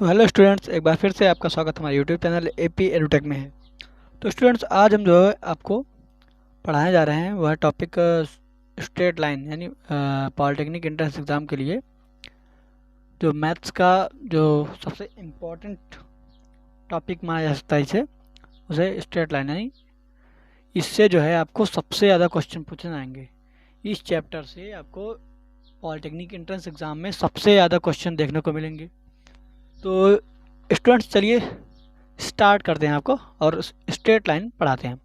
तो hello students, एक बार फिर से आपका स्वागत हमारे यूट्यूब चैनल एपी एडुटेक में है। तो स्टूडेंट्स, आज हम जो है आपको पढ़ाने जा रहे हैं वह टॉपिक स्ट्रेट लाइन यानी पॉलिटेक्निक एंट्रेंस एग्ज़ाम के लिए जो मैथ्स का जो सबसे इम्पोर्टेंट टॉपिक माना जा सकता है इसे उसे स्ट्रेट लाइन यानी इससे जो है आपको सबसे ज़्यादा क्वेश्चन पूछे जाएंगे। इस चैप्टर से आपको पॉलिटेक्निक एंट्रेंस एग्ज़ाम में सबसे ज़्यादा क्वेश्चन देखने को मिलेंगे। तो स्टूडेंट्स, चलिए स्टार्ट करते हैं आपको और स्ट्रेट लाइन पढ़ाते हैं।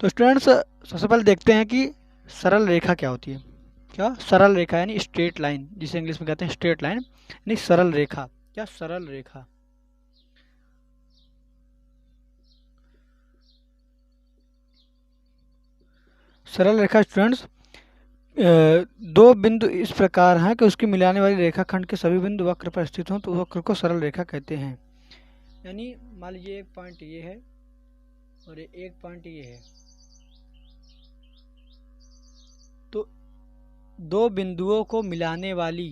तो स्टूडेंट्स, सबसे पहले देखते हैं कि सरल रेखा क्या होती है। क्या सरल रेखा यानी स्ट्रेट लाइन, जिसे इंग्लिश में कहते हैं स्ट्रेट लाइन यानी सरल रेखा। क्या सरल रेखा? सरल रेखा स्टूडेंट्स दो बिंदु इस प्रकार हैं कि उसकी मिलाने वाली रेखाखंड के सभी बिंदु वक्र पर स्थित हों तो वक्र को सरल रेखा कहते हैं। यानी मान लीजिए एक पॉइंट ये है और एक पॉइंट ये है, तो दो बिंदुओं को मिलाने वाली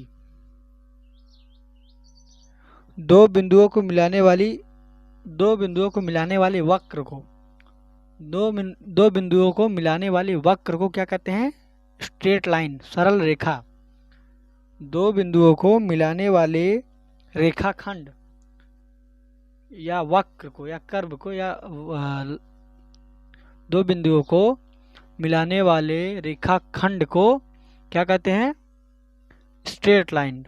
वक्र को दो बिंदुओं को मिलाने वाली वक्र को क्या कहते हैं? स्ट्रेट लाइन, सरल रेखा। दो बिंदुओं को मिलाने वाले रेखाखंड या वक्र को या कर्व को या दो बिंदुओं को मिलाने वाले रेखाखंड को क्या कहते हैं? Straight line.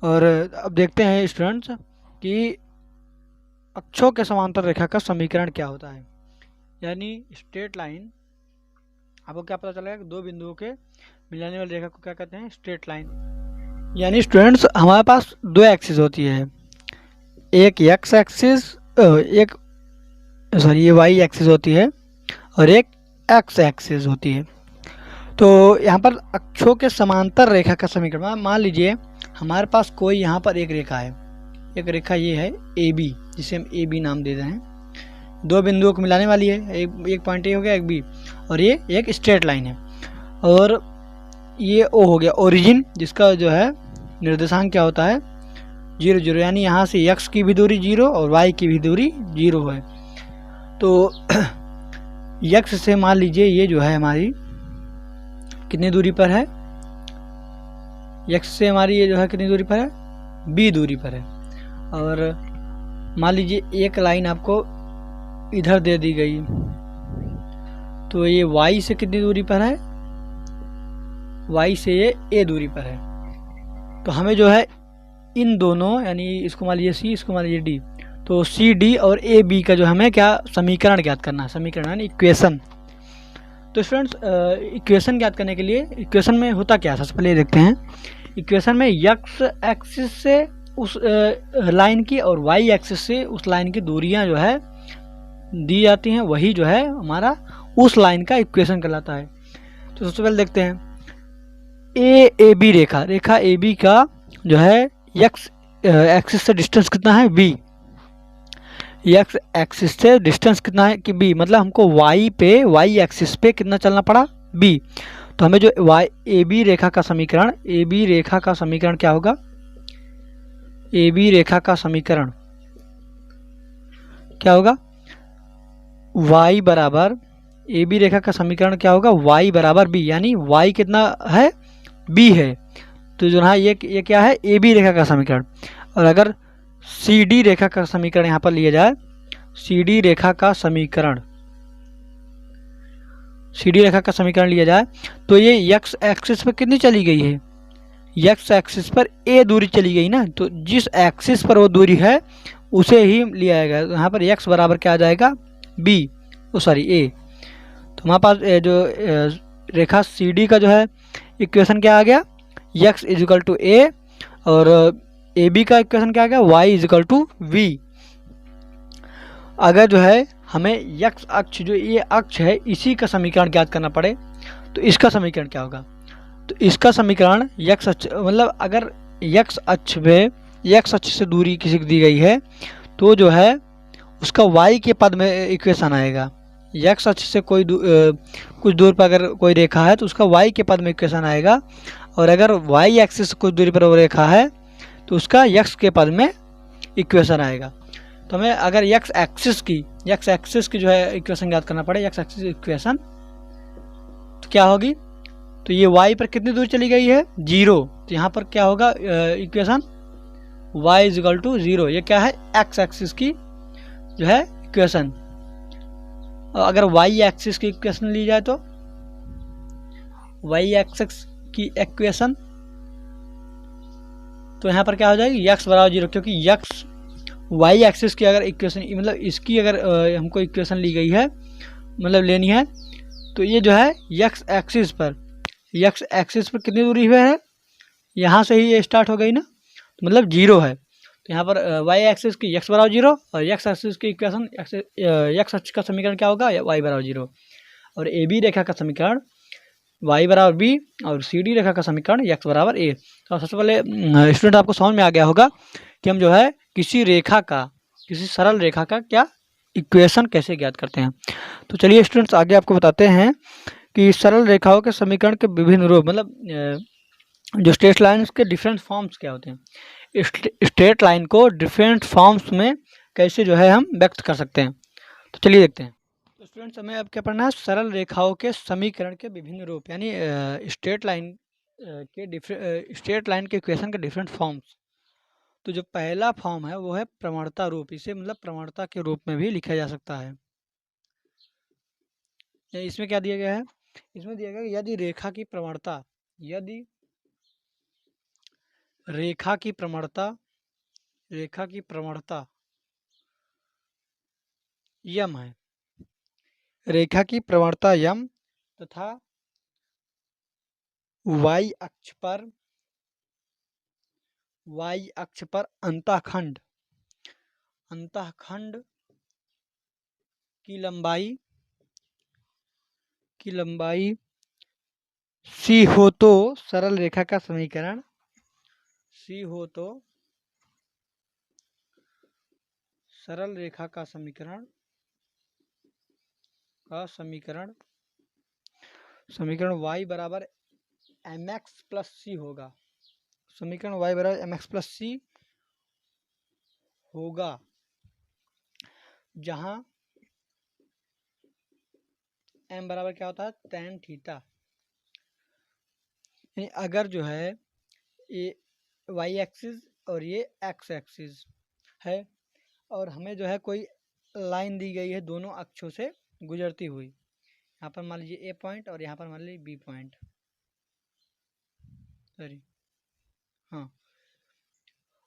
और अब देखते हैं स्टूडेंट्स कि अक्षों के समांतर रेखा का समीकरण क्या होता है। यानी स्ट्रेट लाइन, आपको क्या पता चलेगा कि दो बिंदुओं के मिलाने वाली रेखा को क्या कहते हैं? Straight line. यानी स्टूडेंट्स, हमारे पास दो एक्सिस होती है, एक एक्स एक्सिस ये वाई एक्सिस होती है और एक एक्स एक्सिस होती है। तो यहाँ पर अक्षों के समांतर रेखा का समीकरण, मान लीजिए हमारे पास कोई यहाँ पर एक रेखा है, एक रेखा ये है ए बी, जिसे हम ए बी नाम दे रहे हैं। दो बिंदुओं को मिलाने वाली है, एक पॉइंट ए हो गया, एक बी, और ये एक स्ट्रेट लाइन है। और ये ओ हो गया ओरिजिन, जिसका जो है निर्देशांक क्या होता है? 0 0, यानी यहाँ से x की भी दूरी 0 और y की भी दूरी 0 है। तो x से मान लीजिए ये जो है हमारी कितनी दूरी पर है? x से हमारी ये जो है कितनी दूरी पर है? b दूरी पर है। और मान लीजिए एक लाइन आपको इधर दे दी गई, तो ये y से कितनी दूरी पर है? y से ये a दूरी पर है। तो हमें जो है इन दोनों, यानी इसको मान लीजिए c, इसको मान लीजिए d, तो सी डी और ए बी का जो हमें क्या समीकरण ज्ञात करना है, समीकरण यानी इक्वेशन। तो स्टूडेंट्स, इक्वेशन ज्ञात करने के लिए इक्वेशन में होता क्या है, सबसे पहले देखते हैं। इक्वेशन में x एक्सिस से उस लाइन की और y एक्सिस से उस लाइन की दूरियां जो है दी जाती हैं, वही जो है हमारा उस लाइन का इक्वेशन कहलाता है। तो सबसे पहले देखते हैं A B Rekha A B का जो है x एक्सिस से डिस्टेंस कितना है? b। x एक्सिस से डिस्टेंस कितना है कि b, मतलब हमको y एक्सिस पे कितना चलना पड़ा? b। तो हमें जो ए बी रेखा का समीकरण क्या होगा? ए बी रेखा का समीकरण क्या होगा? y बराबर, ए बी रेखा का समीकरण क्या होगा? y बराबर b, यानी y कितना है? b है। तो जो है ये क्या है? ए बी रेखा का समीकरण। और अगर सी डी रेखा का समीकरण यहाँ पर लिया जाए, सी डी रेखा का समीकरण लिया जाए, तो ये x एक्सिस पर कितनी चली गई है? x एक्सिस पर a दूरी चली गई ना, तो जिस एक्सिस पर वो दूरी है उसे ही लिया जाएगा। यहाँ पर x बराबर क्या आ जाएगा? b, a। तो हमारे पास जो रेखा सी डी का जो है इक्वेशन क्या आ गया? x इजिकल टू a, और ए बी का इक्वेशन क्या आ गया? y is equal to v। अगर जो है हमें x अक्ष, जो ये अक्ष है, इसी का समीकरण ज्ञात करना पड़े तो इसका समीकरण क्या होगा? तो इसका समीकरण x अक्ष, मतलब अगर x अक्ष से दूरी किसी को दी गई है तो जो है उसका y के पद में इक्वेशन आएगा। x अक्ष से कुछ दूर पर अगर कोई रेखा है तो उसका y के पद में इक्वेशन आएगा, और अगर y एक्सिस से कुछ दूरी पर वो रेखा है तो उसका x के पद में इक्वेशन आएगा। तो हमें अगर x एक्सिस की जो है इक्वेशन याद करना पड़े, x एक्सिस इक्वेशन तो क्या होगी, तो ये y पर कितनी दूर चली गई है 0, तो यहाँ पर क्या होगा equation y is equal to 0। ये क्या है x एक्सिस की जो है इक्वेशन। अगर y एक्सिस की इक्वेशन ली जाए तो y एक्सिस की इक्वेशन तो यहाँ पर क्या हो जाएगी x बराबर 0, क्योंकि x y एक्सिस की अगर इक्वेशन मतलब इसकी अगर हमको इक्वेशन ली गई है मतलब लेनी है, तो ये जो है x एक्सिस पर कितनी दूरी पे है, यहाँ से ही ये स्टार्ट हो गई ना, तो मतलब 0 है। तो यहाँ पर y एक्सिस की x बराबर 0 और x एक्सिस की इक्वेशन x अक्ष का समीकरण क्या होगा y बराबर 0, और ए बी रेखा का समीकरण y बराबर b और सी डी रेखा का समीकरण x बराबर a। तो सबसे पहले स्टूडेंट आपको समझ में आ गया होगा कि हम जो है किसी सरल रेखा का क्या इक्वेशन कैसे ज्ञात करते हैं। तो चलिए स्टूडेंट्स आगे आपको बताते हैं कि सरल रेखाओं के समीकरण के विभिन्न रूप मतलब जो स्ट्रेट लाइन्स के डिफरेंट फॉर्म्स क्या होते हैं। स्ट्रेट लाइन को डिफरेंट फॉर्म्स में कैसे जो है हम व्यक्त कर सकते हैं, तो चलिए देखते हैं। तो स्टूडेंट्स हमें अब क्या पढ़ना है, सरल रेखाओं के समीकरण के विभिन्न रूप, यानी स्ट्रेट लाइन के इक्वेशन के डिफरेंट फॉर्म्स। तो जो पहला फॉर्म है वो है प्रवणता रूप, इसे मतलब प्रवणता के रूप में भी लिखा जा सकता है। इसमें क्या दिया गया है, इसमें दिया गया है यदि रेखा की प्रवणता यम है, रेखा की प्रवणता यम तथा y अक्ष पर अंतःखंड की लंबाई c हो तो सरल रेखा का समीकरण समीकरण y बराबर mx प्लस सी होगा। समीकरण y बराबर mx प्लस सी होगा, जहां m बराबर क्या होता है tan थीटा। अगर जो है ये y एक्सिस और ये x एक्सिस है और हमें जो है कोई लाइन दी गई है दोनों अक्षों से गुजरती हुई, यहाँ पर मान लीजिए a पॉइंट और यहाँ पर मान लीजिए b पॉइंट, हाँ,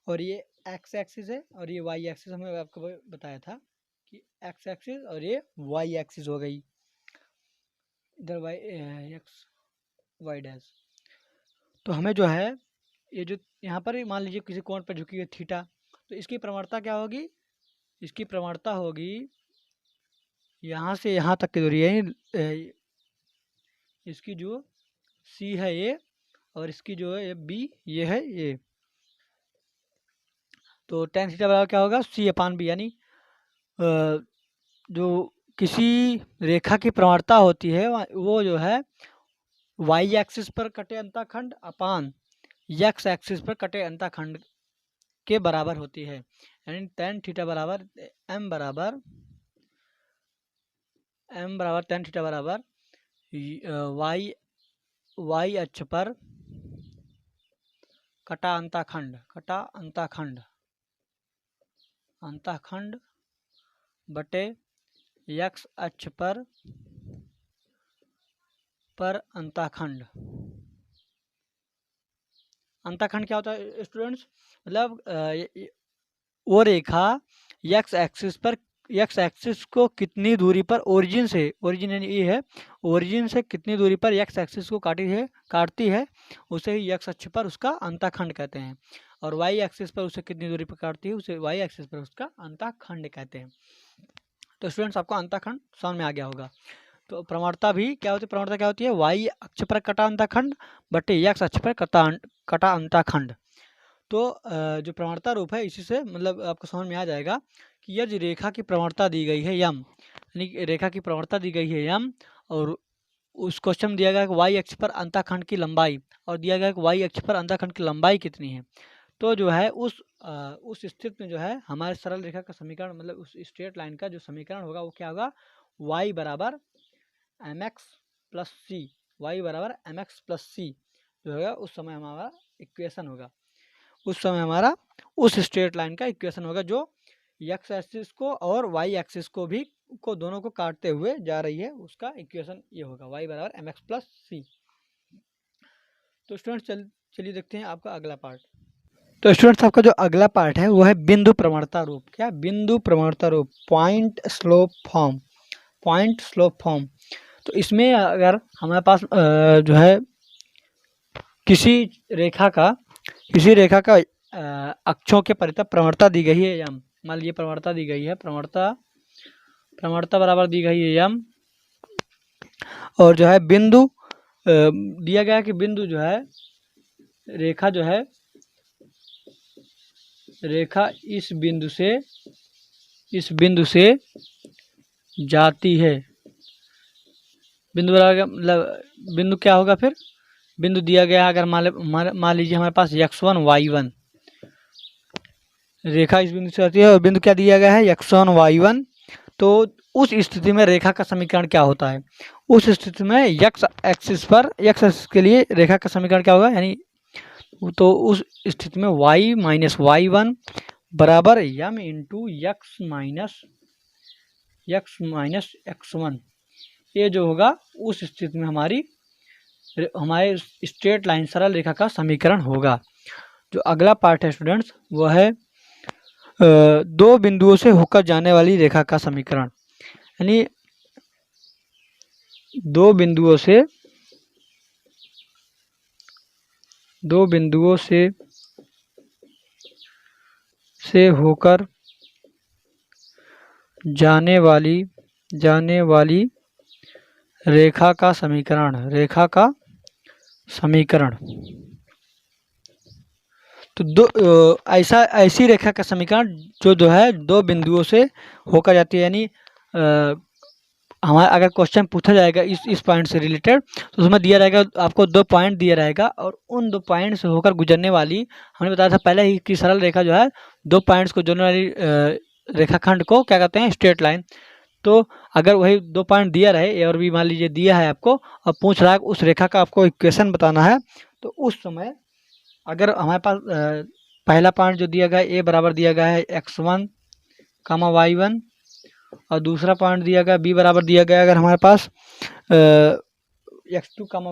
और ये x एक्सिस है और ये y एक्सिस, हमें आपको बताया था कि x एक्सिस और ये y एक्सिस हो गई, इधर y डैश। तो हमें जो है ये जो यहाँ पर मान लीजिए किसी कोण पर झुकी है थीटा, तो इसकी प्रवणता क्या होगी, इसकी प्रवणता होगी यहाँ से यहाँ तक की दूरी है, इसकी जो c है ये और इसकी जो है b ये है ये, तो tan थीटा बराबर क्या होगा c अपान बी, यानी जो किसी रेखा की प्रवणता होती है वो जो है y एक्सिस पर कटे अंतःखंड अपान x एक्सिस पर कटे अंतःखंड के बराबर होती है, यानी tan थीटा बराबर m बराबर tan थीटा बराबर y अक्ष पर कटा अंतःखंड बटे x अक्ष पर अंतःखंड क्या होता है स्टूडेंट्स, मतलब वो रेखा x एक्सिस को कितनी दूरी पर ओरिजिन यानी ये है, ओरिजिन से कितनी दूरी पर x एक्सिस को काटती है उसे ही x अक्ष पर उसका अंतःखंड कहते हैं, और y एक्सिस पर उसे कितनी दूरी पर काटती है उसे y एक्सिस पर उसका अंतःखंड कहते हैं। तो स्टूडेंट्स आपको अंतःखंड समझ में आ गया होगा। तो प्रवणता भी क्या होती है, प्रवणता क्या होती है y अक्ष पर कटा अंतःखंड बटे x अक्ष पर कटा अंतःखंड। तो जो प्रवणता रूप है इसी से मतलब आपको समझ में आ जाएगा कि यदि रेखा की प्रवणता दी गई है यम, यानी कि रेखा की प्रवणता दी गई है यम, और उस क्वेश्चन में दिया गया है कि वाई अक्ष पर अंतःखंड की लंबाई, और दिया गया है कि वाई अक्ष पर अंतःखंड की लंबाई कितनी है, तो जो है उस स्थिति में जो है हमारे सरल रेखा का समीकरण मतलब उस स्ट्रेट लाइन का जो समीकरण होगा वो क्या होगा, y बराबर एम एक्स प्लस सी, वाई बराबर एम एक्स प्लस सी जो होगा उस समय हमारा इक्वेशन होगा, उस समय हमारा उस स्ट्रेट लाइन का इक्वेशन होगा जो एक्स एक्सिस को और वाई एक्सिस को भी दोनों को काटते हुए जा रही है, उसका इक्वेशन ये होगा y बराबर एम एक्स प्लस सी। तो स्टूडेंट्स चलिए देखते हैं आपका अगला पार्ट। तो स्टूडेंट्स आपका जो अगला पार्ट है वो है बिंदु प्रवणता रूप। क्या? बिंदु प्रवणता रूप, point slope form, point slope form. तो इसमें अगर हमारे पास जो है किसी रेखा का अक्षों के परितः प्रवणता दी गई है यम, मान लीजिए प्रवणता दी गई है, प्रवणता बराबर दी गई है यम, और जो है बिंदु दिया गया कि बिंदु जो है रेखा जो है रेखा इस बिंदु से जाती है। बिंदु बराबर मतलब बिंदु क्या होगा फिर, बिंदु दिया गया अगर मान लीजिए हमारे पास x1 y1, रेखा इस बिंदु से आती है और बिंदु क्या दिया गया है x1 y1, तो उस स्थिति में रेखा का समीकरण क्या होता है, उस स्थिति में x एक्सिस के लिए रेखा का समीकरण क्या होगा, यानी तो उस स्थिति में y माइनस y1 बराबर M into x minus x1, ये जो होगा उस स्थिति में हमारे स्ट्रेट लाइन सरल रेखा का समीकरण होगा। जो अगला पार्ट है स्टूडेंट्स वो है दो बिंदुओं से होकर जाने वाली रेखा का समीकरण, यानी दो बिंदुओं से होकर जाने वाली रेखा का समीकरण। तो ऐसी रेखा का समीकरण जो है दो बिंदुओं से होकर जाती है, यानी हमारा अगर क्वेश्चन पूछा जाएगा इस पॉइंट से रिलेटेड तो उसमें दिया रहेगा आपको दो पॉइंट दिया रहेगा, और उन दो पॉइंट से होकर गुजरने वाली, हमने बताया था पहले ही कि सरल रेखा जो है दो पॉइंट्स को जोड़ने वाली रेखाखंड को क्या कहते हैं, स्ट्रेट लाइन। तो अगर वही दो पॉइंट दिया रहे ए और बी मान लीजिए दिया है आपको, और पूछ रहा है उस रेखा का आपको इक्वेशन बताना है, तो उस समय अगर हमारे पास पहला पॉइंट जो दिया गया है ए बराबर दिया गया है x1 कामा y1, और दूसरा पॉइंट दिया गया बी बराबर दिया गया अगर हमारे पास x2 कामा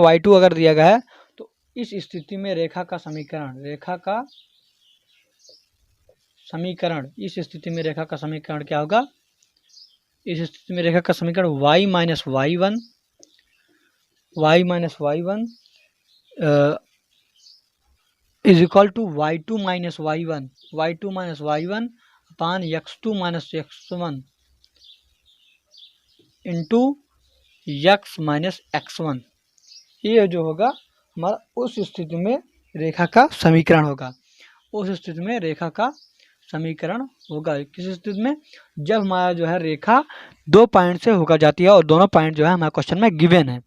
y2 अगर दिया गया है, तो इस स्थिति में रेखा का समीकरण क्या होगा, इस स्थिति में रेखा का समीकरण y minus y1 is equal to y2 minus y1 upon x2 minus x1 into x minus x1, ये जो होगा हमारा उस स्थिति में रेखा का समीकरण होगा। किस स्थिति में, जब हमारा जो है रेखा दो पॉइंट से होकर जाती है और दोनों पॉइंट जो है हमारे क्वेश्चन में गिवन है,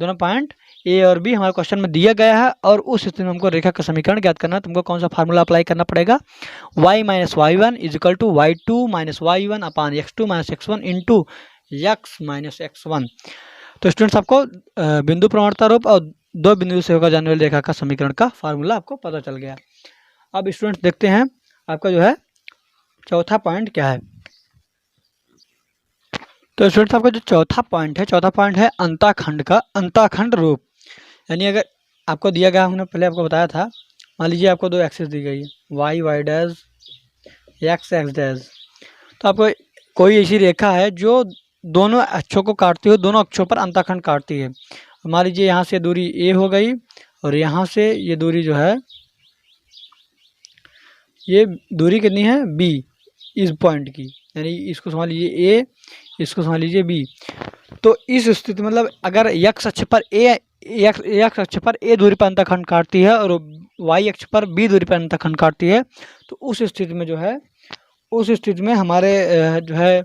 दोनों पॉइंट ए और बी हमारे क्वेश्चन में दिया गया है, और उस स्थिति में हमको रेखा का समीकरण ज्ञात करना है। तुमको कौन सा फार्मूला अप्लाई करना पड़ेगा, y minus y1 is equal to y2 minus y1 upon x2 minus x1 into x minus x1। तो स्टूडेंट्स आपको बिंदु प्रवणता रूप और दो बिंदु से होकर जाने वाली रेखा का समीकरण का फार्मूला आपको पता चल गया। अब स्टूडेंट्स देखते हैं आपका जो है चौथा पॉइंट क्या है। तो स्टूडेंट्स आपका जो चौथा पॉइंट है अंतःखंड रूप, यानी अगर आपको दिया गया, हमने पहले आपको बताया था, मान लीजिए आपको दो एक्सिस दी गई है y डैश x डैश, तो आपको कोई ऐसी रेखा है जो दोनों अक्षों को काटती है, दोनों अक्षों पर अंतःखंड काटती है। मान लीजिए यहाँ से दूरी a हो गई और यहाँ से ये दूरी जो है, ये दूरी कितनी है b इस पॉइंट की, यानी इसको समझ लीजिए a, इसको समझ लीजिए b। तो इस स्थिति मतलब अगर x अक्ष पर x अक्ष पर a दूरी पर अंतःखंड काटती है और y अक्ष पर b दूरी पर अंतःखंड काटती है, तो उस स्थिति में जो है, उस स्थिति में हमारे जो है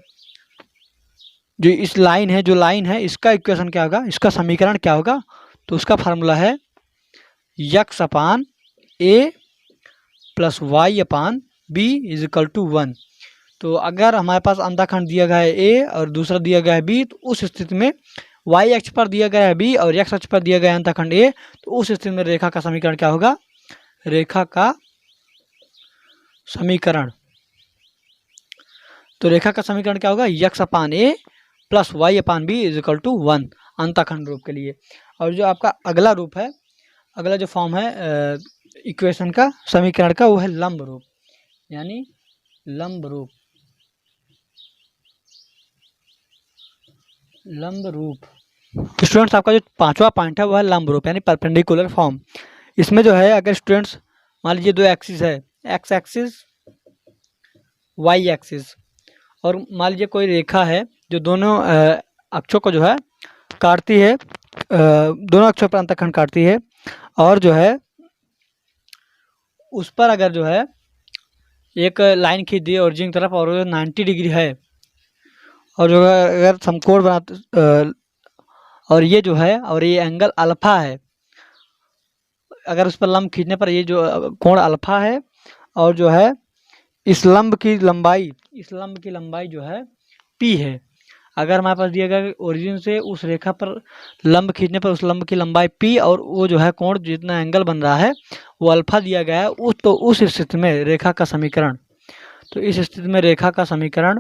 जो इस लाइन है, जो लाइन है, इसका इक्वेशन क्या होगा, इसका समीकरण क्या होगा, तो उसका फार्मूला है x upon a plus y upon b is equal to 1। तो अगर हमारे पास अंतःखंड दिया गया है a और दूसरा दिया गया है b, तो उस स्थिति में y अक्ष पर दिया गया है b और x अक्ष पर दिया गया है अंतःखंड a, तो उस स्थिति में रेखा का समीकरण क्या होगा, रेखा का समीकरण, तो रेखा का समीकरण क्या होगा, x upon a plus y upon b is equal to 1 अंतःखंड रूप के लिए। और जो आपका अगला रूप है, अगला जो फॉर्म है इक्वेशन का, समीकरण का, वो है लंब रूप, यानी लंब रूप, लंब रूप। स्टूडेंट्स आपका जो पांचवा पॉइंट है वो है लंब रूप यानी परपेंडिकुलर फॉर्म। इसमें जो है अगर स्टूडेंट्स मान लीजिए दो एक्सिस है, एक्स एक्सिस वाई एक्सिस, और मान लीजिए कोई रेखा है जो दोनों अक्षों को जो है काटती है, दोनों अक्षों पर अंतःखंड काटती है, और जो है उस पर अगर जो है एक लाइन खींच दी ओरिजिन की तरफ और 90 डिग्री है, और जो है अगर समकोण बनाते और ये जो है और ये एंगल अल्फा है, अगर उस पर लंब खींचने पर ये जो कोण अल्फा है, और जो है इस लंब की लंबाई जो है p है। अगर हमारे पास दिया गया ओरिजिन से उस रेखा पर लंब खींचने पर उस लंब की लंबाई p और वो जो है कोण जितना एंगल बन रहा है वो अल्फा दिया गया है, तो उस स्थिति में रेखा का समीकरण, तो इस स्थिति में रेखा का समीकरण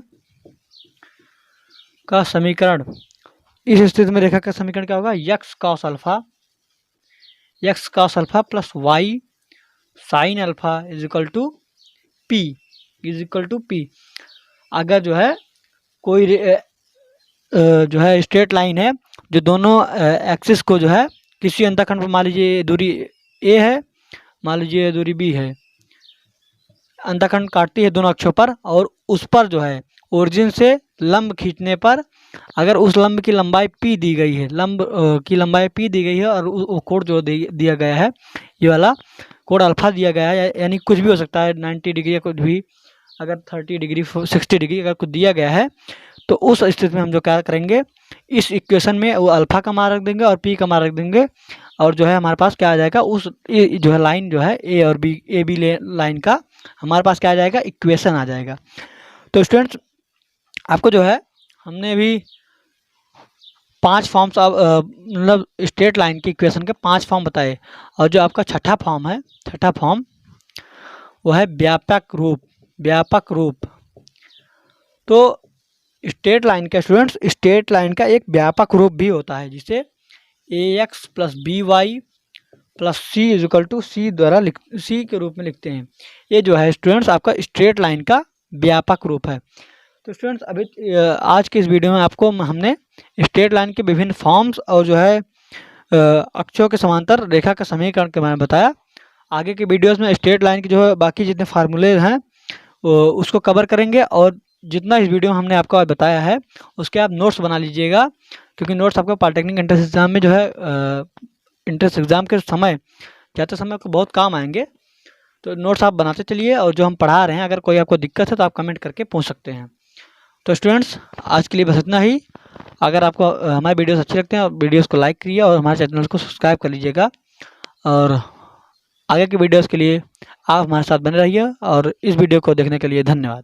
इस स्थिति में रेखा का समीकरण क्या होगा, x cos alpha plus y sine alpha is equal to p। अगर जो है कोई जो है स्ट्रेट लाइन है जो दोनों एक्सिस को जो है किसी अंतःखंड पर, मान लीजिए दूरी a है, मान लीजिए दूरी b है, अंतःखंड काटती है दोनों अक्षों पर, और उस पर जो है ओरिजिन से लंब खींचने पर अगर उस लंब की लंबाई p दी गई है, लंब की लंबाई p दी गई है, और वो कोण जो दिया गया है, ये वाला कोण अल्फा दिया गया है, यानी कुछ भी हो सकता है 90 डिग्री या कुछ भी, अगर 30 डिग्री 60 डिग्री अगर कुछ दिया गया है, तो उस स्थिति में हम जो क्या करेंगे, इस इक्वेशन में वो अल्फा का मान रख देंगे और p का मान रख देंगे, और जो है हमारे पास क्या आ जाएगा, उस जो है लाइन जो है a और b, ए बी लाइन का हमारे पास क्या आ जाएगा, इक्वेशन आ जाएगा। तो स्टूडेंट्स आपको जो है हमने अभी 5 फॉर्म्स मतलब स्ट्रेट लाइन की इक्वेशन के 5 फॉर्म बताए, और जो आपका छठा फॉर्म वो है व्यापक रूप। तो स्ट्रेट लाइन का स्टूडेंट्स, स्ट्रेट लाइन का एक व्यापक रूप भी होता है, जिसे ax plus B Y plus C is equal to C द्वारा सी के रूप में लिखते हैं। ये जो है स्टूडेंट्स आपका स्ट्रेट लाइन का व्यापक रूप है। तो स्टूडेंट्स अभी आज के इस वीडियो में आपको हमने स्ट्रेट लाइन के विभिन्न फॉर्म्स और जो है अक्षों के समांतर रेखा का समीकरण के बारे में बताया। आगे के वीडियोस में स्ट्रेट लाइन के जो है बाकी जितने फार्मूले हैं उसको कवर करेंगे, और जितना इस वीडियो में हमने आपको आज बताया है उसके आप नोट्स बना लीजिएगा, क्योंकि नोट्स आपको पॉलिटेक्निक एंट्रेंस एग्जाम में जो है एंट्रेंस एग्जाम के समय जाते समय आपको बहुत काम आएंगे। तो नोट्स आप बनाते चलिए, और जो हम पढ़ा रहे हैं अगर कोई आपको दिक्कत है तो आप कमेंट करके पूछ सकते हैं। तो स्टूडेंट्स आज के लिए बस इतना ही। अगर आपको हमारे वीडियोस अच्छे लगते हैं और वीडियोस को लाइक करिए और हमारे चैनल को सब्सक्राइब कर लीजिएगा, और आगे के वीडियोस के लिए आप हमारे साथ बने रहिए, और इस वीडियो को देखने के लिए धन्यवाद।